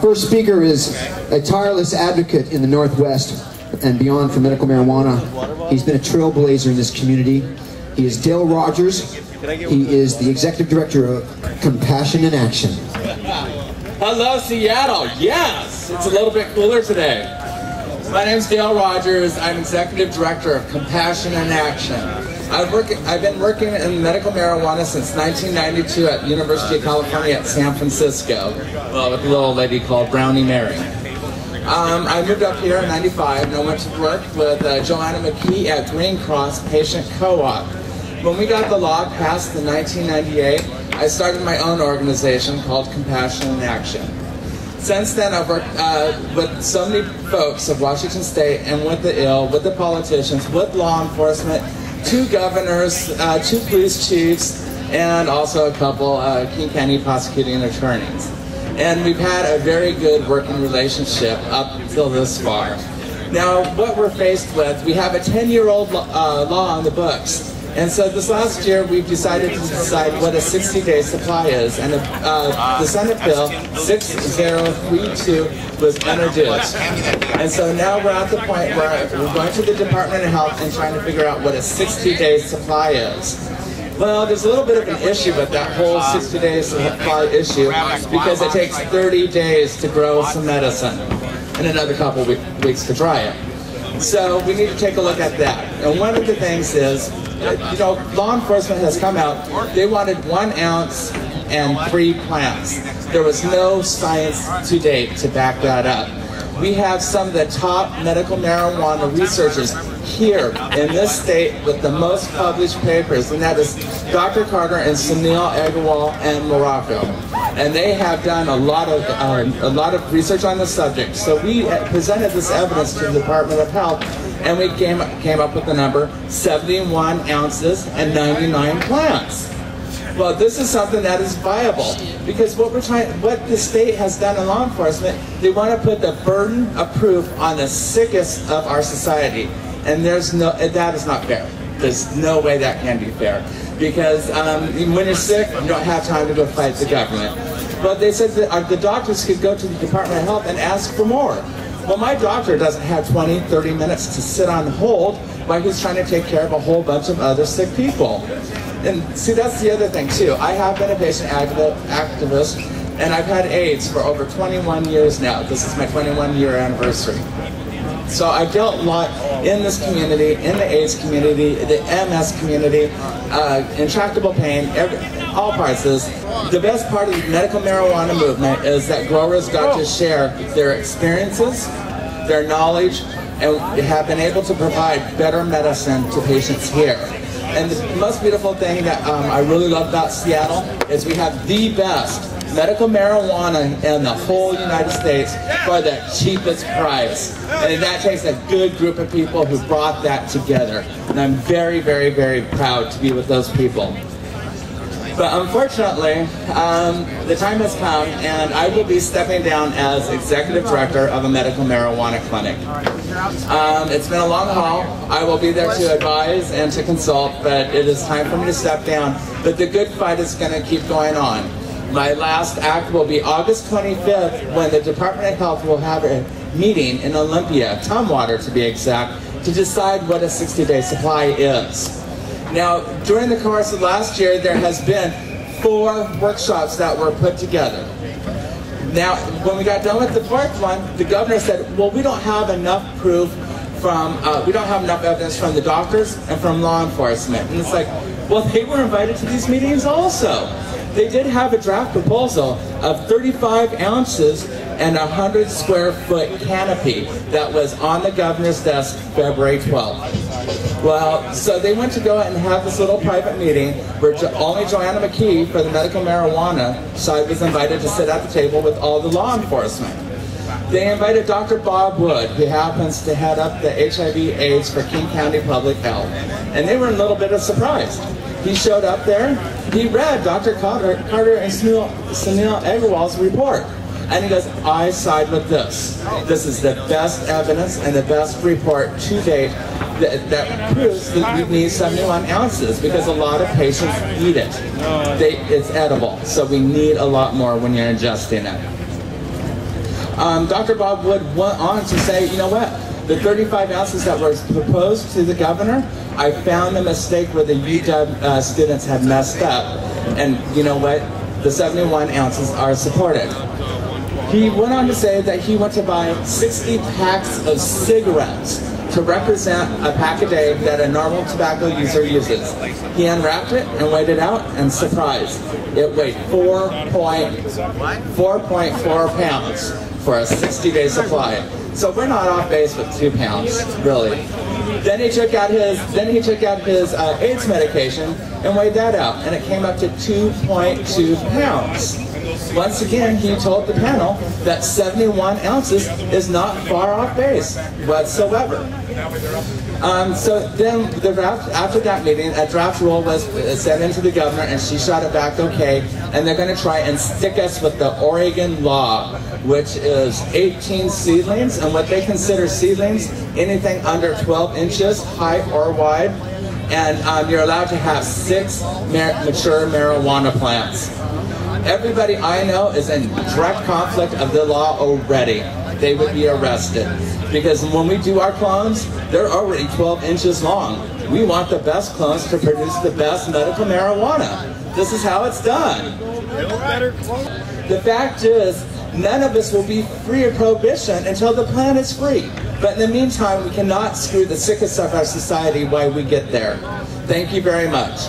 first speaker is a tireless advocate in the Northwest and beyond for medical marijuana. He's been a trailblazer in this community. He is Dale Rogers. He is the Executive Director of Compassion in Action. Hello, Seattle. Yes, it's a little bit cooler today. My name's Dale Rogers. I'm Executive Director of Compassion in Action. I've been working in medical marijuana since 1992 at the University of California at San Francisco, with a little lady called Brownie Mary. I moved up here in '95 and I went to work with Joanna McKee at Green Cross Patient Co-op. When we got the law passed in 1998, I started my own organization called Compassion in Action. Since then, I've worked with so many folks of Washington State and with the ill, with the politicians, with law enforcement, 2 governors, 2 police chiefs, and also a couple King County prosecuting attorneys. And we've had a very good working relationship up until this far. Now, what we're faced with, we have a 10-year-old law on the books. And so this last year, we've decided to decide what a 60-day supply is. And the Senate Bill 6032 was introduced. And so now we're at the point where we're going to the Department of Health and trying to figure out what a 60-day supply is. Well, there's a little bit of an issue with that whole 60-day supply issue because it takes 30 days to grow some medicine and another couple weeks to dry it. So we need to take a look at that. And one of the things is, law enforcement has come out. They wanted 1 ounce and 3 plants. There was no science to date to back that up. We have some of the top medical marijuana researchers here in this state with the most published papers, and that is Dr. Carter and Sunil Agarwal and Morocco. And they have done a lot of research on the subject. So we presented this evidence to the Department of Health, and we came up with the number 71 ounces and 99 plants. Well, this is something that is viable because what the state has done in law enforcement, they want to put the burden of proof on the sickest of our society, and that is not fair. There's no way that can be fair because when you're sick, you don't have time to go fight the government. But they said that the doctors could go to the Department of Health and ask for more. Well, my doctor doesn't have 20, 30 minutes to sit on hold while he's trying to take care of a whole bunch of other sick people. And see, that's the other thing too. I have been a patient activist, and I've had AIDS for over 21 years now. This is my 21-year anniversary. So I've dealt a lot in this community, in the AIDS community, the MS community, intractable pain, all parts of this. The best part of the medical marijuana movement is that growers got to share their experiences, their knowledge, and have been able to provide better medicine to patients here. And the most beautiful thing that I really love about Seattle is we have the best medical marijuana in the whole United States for the cheapest price. And that takes a good group of people who brought that together. And I'm very, very, very proud to be with those people. But unfortunately, the time has come and I will be stepping down as Executive Director of a medical marijuana clinic. It's been a long haul. I will be there to advise and to consult, but it is time for me to step down. But the good fight is going to keep going on. My last act will be August 25th when the Department of Health will have a meeting in Olympia, Tumwater to be exact, to decide what a 60-day supply is. Now, during the course of last year, there has been 4 workshops that were put together. Now, when we got done with the 4th one, the governor said, well, we don't have enough proof from, we don't have enough evidence from the doctors and from law enforcement. And it's like, well, they were invited to these meetings also. They did have a draft proposal of 35 ounces and a 100 square foot canopy that was on the governor's desk February 12th. Well, so they went to go and have this little private meeting where only Joanna McKee for the medical marijuana side was invited to sit at the table with all the law enforcement. They invited Dr. Bob Wood, who happens to head up the HIV/AIDS for King County Public Health. And they were a little bit surprised. He showed up there, he read Dr. Carter and Sunil Agarwal's report. And he goes, I side with this. This is the best evidence and the best report to date that proves that we need 71 ounces because a lot of patients eat it. It's edible, so we need a lot more when you're ingesting it. Dr. Bob Wood went on to say, you know what? The 35 ounces that were proposed to the governor, I found a mistake where the UW students had messed up. And you know what? The 71 ounces are supported. He went on to say that he went to buy 60 packs of cigarettes to represent a pack a day that a normal tobacco user uses. He unwrapped it and weighed it out, and surprise, it weighed 4.4 pounds for a 60-day supply. So we're not off base with 2 pounds, really. Then he took out his AIDS medication and weighed that out, and it came up to 2.2 pounds. Once again, he told the panel that 71 ounces is not far off base whatsoever. So then, after that meeting, a draft rule was sent into the governor, and she shot it back okay, and they're going to try and stick us with the Oregon law, which is 18 seedlings, and what they consider seedlings, anything under 12 inches, height or wide, and you're allowed to have 6 mature marijuana plants. Everybody I know is in direct conflict of the law already. They would be arrested. Because when we do our clones, they're already 12 inches long. We want the best clones to produce the best medical marijuana. This is how it's done. The fact is, none of us will be free of prohibition until the plant is free. But in the meantime, we cannot screw the sickest of our society while we get there. Thank you very much.